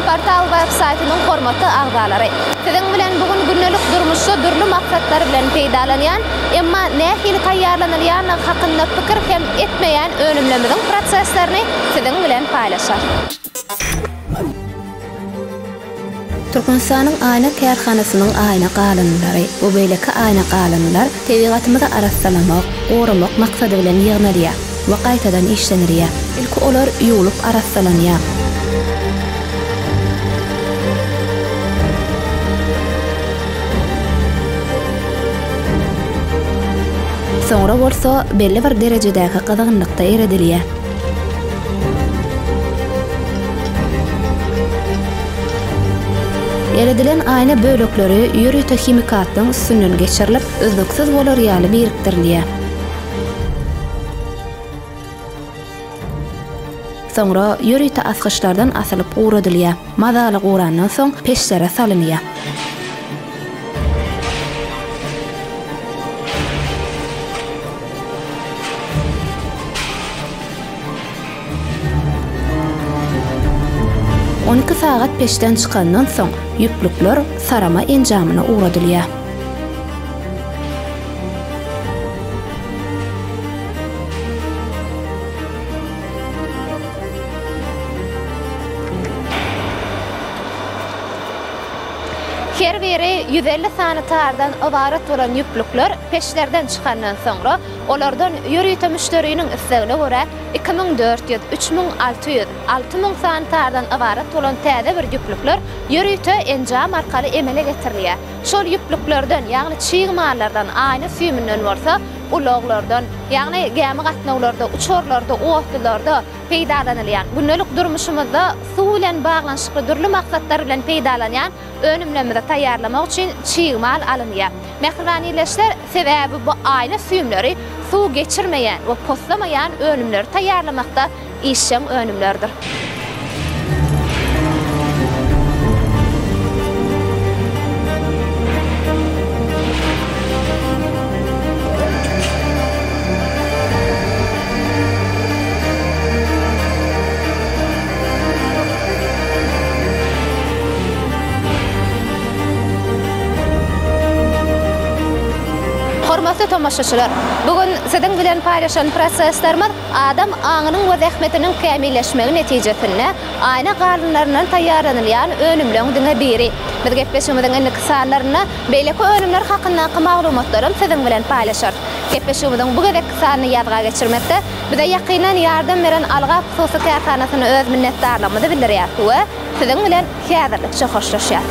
Portal web-saytynyň hormatly agdalary. Siziň bilen bugün günnelik durmuşy durly maksatlar bilen peýdalanýan, emma nähili taýýarlanylýan hakynda pikir hem etmeýän önümlemediň proseslerini siziň bilen paýlaşar. Türkmenistanyň aýna kärhanasynyň aýna galynlary, bu beýleki aýna galynlar tebigatymyza arassalamak, goramak maksady bilen ýygnalýar we gaýtadan işlenirýär. Ilki olar ýuwulyp arassalanýar. Soňra bolsa belli bir derejedäki gyzgynlykda eredilýär. Eredilen aýna bölekleri ýürüýte kimikatyň üstünden geçirilip özlüksiz bolar ýaly biriktirilýär. Soňra ýürüýte asgyçlardan asylyp guradylýar. Mazaly gurandan soň peşlere salynýar. On 2 saat peşden çıkandan soň ýüplükler sarama enjamyna uğradylýar. Her biri 150 sanitardan ibaret bolan ýüplükler peşlerden çıkandan soňra olardan ýürüýte müşteriniň islegine görä 2400, 3600, 6000 sanitardan ibaret bolan täze bir ýüplükler ýürüýte enjam arkaly emele getirilýär. Şol ýüplüklerden, ýagny çyýgmalardan, aýna süýmünden bolsa, ulaglardan, ýagny gämi gatnawlarda, uçurlarda, owatylarda peýdalanylýan. Günnelik durmuşymyzda suw bilen baglanşykly durly maksatlar bilen peýdalanýan önümlemede taýýarlamak üçin çyýgmal alınýar. Mehraniyleşler sebäbi bu aýna süýmleri suw geçirmeýän we poslamaýan önümleri taýýarlamakda işleň önümlerdir. Hormatly tamaşaçylar, bugün siziň bilen paýlaşan proseslerimiz adam aňynyň we zähmetiniň kämilleşmegi netijesinde aýna galynlarynyň taýýarlanylýan önümleriň biri. Biz gepleşigimiziň ilki sanlaryna beýleki önümler hakyndaky maglumatlarym siziň bilen paýlaşar. Gepleşigimiziň bu gedek sanyny ýadga geçirmekde bize ýakynan ýardam beren Alga Hususy Kärhanasyny öz minnetdarlygymyzy bildirýär we siziň bilen häzirlikçe hoşlaşýar.